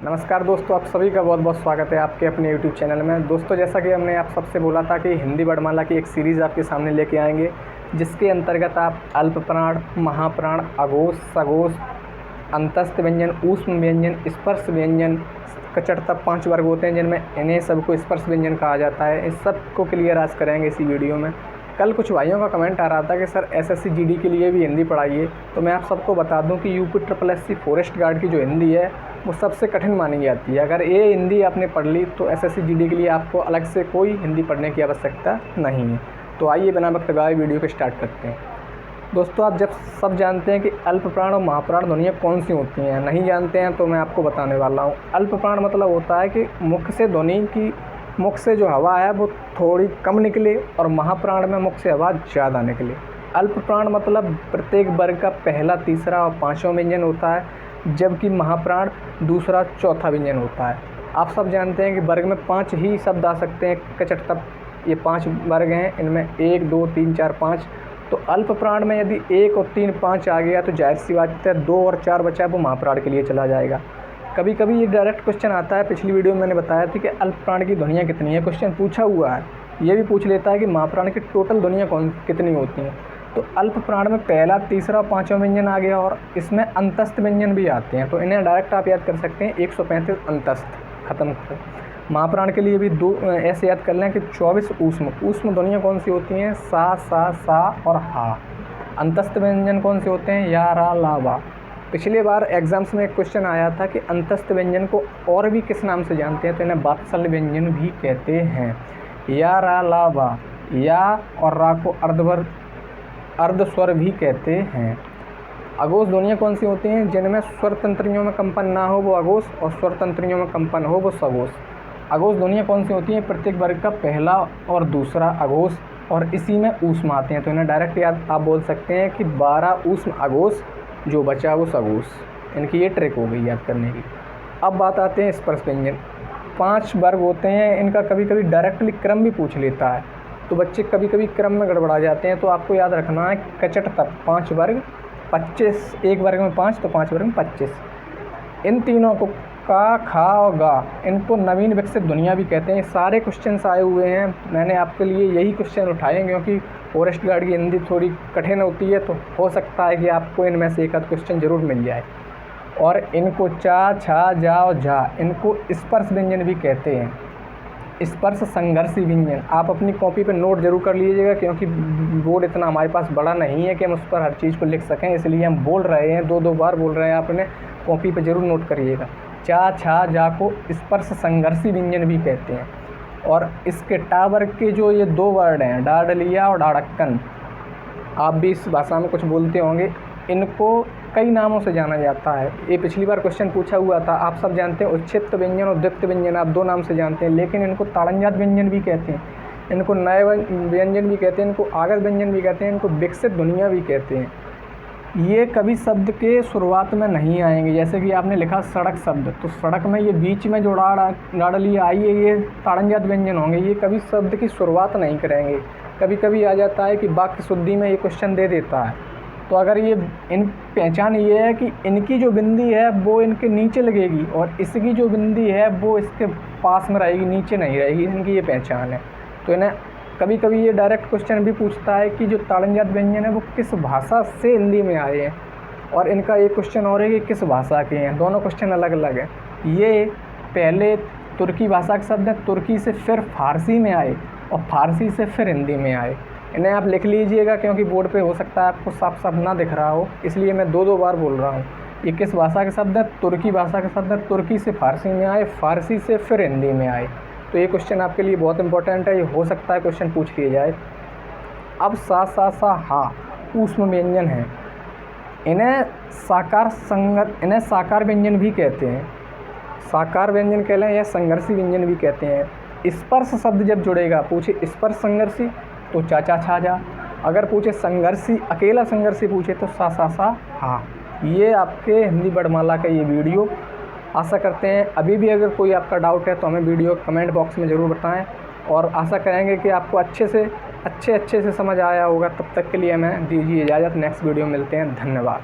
नमस्कार दोस्तों, आप सभी का बहुत बहुत स्वागत है आपके अपने YouTube चैनल में। दोस्तों, जैसा कि हमने आप सबसे बोला था कि हिंदी वर्णमाला की एक सीरीज़ आपके सामने लेके आएंगे, जिसके अंतर्गत आप अल्प प्राण, महाप्राण, अघोष, सघोष, अंतस्थ व्यंजन, ऊष्म व्यंजन, स्पर्श व्यंजन, कचड़ता 5 वर्ग होते हैं जिनमें इन्हें सबको स्पर्श व्यंजन कहा जाता है। इस सब को क्लियर आज करेंगे इसी वीडियो में। कल कुछ भाइयों का कमेंट आ रहा था कि सर SSC GD के लिए भी हिंदी पढ़ाइए, तो मैं आप सबको बता दूं कि UPSSC फॉरेस्ट गार्ड की जो हिंदी है वो सबसे कठिन मानी जाती है। अगर ये हिंदी आपने पढ़ ली तो SSC GD के लिए आपको अलग से कोई हिंदी पढ़ने की आवश्यकता नहीं है। तो आइए बिना वक्त गवाए वीडियो को स्टार्ट करते हैं। दोस्तों, आप जब सब जानते हैं कि अल्प प्राण और महाप्राण ध्वनियाँ कौन सी होती हैं, नहीं जानते हैं तो मैं आपको बताने वाला हूँ। अल्प प्राण मतलब होता है कि मुख से ध्वनि की मुख से जो हवा है वो थोड़ी कम निकले, और महाप्राण में मुख से हवा ज़्यादा निकले। अल्प प्राण मतलब प्रत्येक वर्ग का पहला, तीसरा और पाँचवां व्यंजन होता है, जबकि महाप्राण दूसरा, चौथा व्यंजन होता है। आप सब जानते हैं कि वर्ग में 5 ही शब्द आ सकते हैं कचड़ता। ये 5 वर्ग हैं, इनमें 1, 2, 3, 4, 5। तो अल्प प्राण में यदि 1 और 3, 5 आ गया तो जाहिर सी बात है 2 और 4 बचा है वो महाप्राण के लिए चला जाएगा। कभी कभी ये डायरेक्ट क्वेश्चन आता है, पिछली वीडियो में मैंने बताया था कि अल्प प्राण की ध्वनियाँ कितनी है, क्वेश्चन पूछा हुआ है। ये भी पूछ लेता है कि महाप्राण की टोटल ध्वनियाँ कितनी होती हैं। तो अल्प प्राण में पहला, तीसरा और पाँचवां व्यंजन आ गया, और इसमें अंतस्थ व्यंजन भी आते हैं, तो इन्हें डायरेक्ट आप याद कर सकते हैं 135 अंतस्थ, खत्म करें। महाप्राण के लिए भी दो ऐसे याद कर लें कि 24 ऊष्म। ऊष्म ध्वनियाँ कौन सी होती हैं? सा और हा। अंतस्थ व्यंजन कौन से होते हैं? या, रा, ला, वा। पिछले बार एग्जाम्स में एक क्वेश्चन आया था कि अंतस्थ व्यंजन को और भी किस नाम से जानते हैं, तो इन्हें वात्सल्य व्यंजन भी कहते हैं। या, रा, ला, वा। या और रा को अर्ध स्वर भी कहते हैं। अघोष ध्वनियाँ कौन सी होती हैं? जिनमें स्वर तंत्रियों में कंपन ना हो वो अघोष, और स्वर तंत्रियों में कंपन हो वो सघोष। अघोष ध्वनियाँ कौन सी होती हैं? प्रत्येक वर्ग का पहला और दूसरा अघोष, और इसी में ऊष्म आते हैं, तो इन्हें डायरेक्ट याद आप बोल सकते हैं कि 12 ऊष्म अघोष, जो बचा वो सघोष। इनकी ये ट्रिक हो गई याद करने की। अब बात आते हैं स्पर्श व्यंजन। 5 वर्ग होते हैं, इनका कभी कभी डायरेक्टली क्रम भी पूछ लेता है, तो बच्चे कभी कभी क्रम में गड़बड़ा जाते हैं। तो आपको याद रखना है कचट तक 5 वर्ग 25, एक वर्ग में 5 तो 5 वर्ग में 25। इन तीनों को का, खा और गा, इनको नवीन विकसित ध्वनियाँ भी कहते हैं। सारे क्वेश्चंस आए हुए हैं, मैंने आपके लिए यही क्वेश्चन उठाए क्योंकि फॉरेस्ट गार्ड की हिंदी थोड़ी कठिन होती है, तो हो सकता है कि आपको इनमें से एक आध क्वेश्चन जरूर मिल जाए। और इनको चा, छा, जा और झा, इनको स्पर्श व्यंजन भी कहते हैं। स्पर्श संघर्षी व्यंजन आप अपनी कॉपी पर नोट जरूर कर लीजिएगा, क्योंकि बोर्ड इतना हमारे पास बड़ा नहीं है कि हम उस पर हर चीज़ को लिख सकें, इसलिए हम बोल रहे हैं, 2-2 बार बोल रहे हैं। आप अपने कॉपी पर जरूर नोट करिएगा। चा, छा, जा को स्पर्श संघर्षी व्यंजन भी कहते हैं। और इसके टा वर्ग के जो ये 2 वर्ड हैं, डाडलिया और डाड़क्कन, आप भी इस भाषा में कुछ बोलते होंगे, इनको कई नामों से जाना जाता है। ये पिछली बार क्वेश्चन पूछा हुआ था। आप सब जानते हैं उच्छिष्ट व्यंजन और द्वित्व व्यंजन, आप 2 नाम से जानते हैं, लेकिन इनको ताड़नजात व्यंजन भी कहते हैं, इनको नए व्यंजन भी कहते हैं, इनको आगत व्यंजन भी कहते हैं, इनको विकसित ध्वनियाँ भी कहते हैं। ये कभी शब्द के शुरुआत में नहीं आएंगे, जैसे कि आपने लिखा सड़क शब्द, तो सड़क में ये बीच में जो डाडलिया आई है ये ताड़नजात व्यंजन होंगे, ये कभी शब्द की शुरुआत नहीं करेंगे। कभी कभी आ जाता है कि वाक्य शुद्धि में ये क्वेश्चन दे देता है, तो अगर ये इन पहचान ये है कि इनकी जो बिंदी है वो इनके नीचे लगेगी, और इसकी जो बिंदी है वो इसके पास में रहेगी, नीचे नहीं रहेगी, इनकी ये पहचान है। तो इन्हें कभी कभी ये डायरेक्ट क्वेश्चन भी पूछता है कि जो ताड़नजात व्यंजन है वो किस भाषा से हिंदी में आए हैं, और इनका एक क्वेश्चन और है कि किस भाषा के हैं। दोनों क्वेश्चन अलग अलग हैं। ये पहले तुर्की भाषा के शब्द हैं, तुर्की से फिर फारसी में आए, और फारसी से फिर हिंदी में आए। इन्हें आप लिख लीजिएगा, क्योंकि बोर्ड पे हो सकता है आपको साफ साफ ना दिख रहा हो, इसलिए मैं 2-2 बार बोल रहा हूँ। ये किस भाषा के शब्द है? तुर्की भाषा के शब्द है, तुर्की से फारसी में आए, फारसी से फिर हिंदी में आए। तो ये क्वेश्चन आपके लिए बहुत इंपॉर्टेंट है, ये हो सकता है क्वेश्चन पूछ लिया जाए। अब सा, हा ऊष्म व्यंजन है, इन्हें साकार व्यंजन भी कहते हैं। साकार व्यंजन कह लें या संघर्षी व्यंजन भी कहते हैं। स्पर्श शब्द जब जुड़ेगा, पूछे स्पर्श संघर्षी तो चा, छा, जा। अगर पूछे संघर्षी, अकेला संघर्षी पूछे तो सा, हा। ये आपके हिंदी वर्णमाला का ये वीडियो। आशा करते हैं अभी भी अगर कोई आपका डाउट है तो हमें वीडियो कमेंट बॉक्स में ज़रूर बताएं, और आशा करेंगे कि आपको अच्छे से समझ आया होगा। तब तक के लिए हमें दीजिए इजाज़त, नेक्स्ट वीडियो मिलते हैं। धन्यवाद।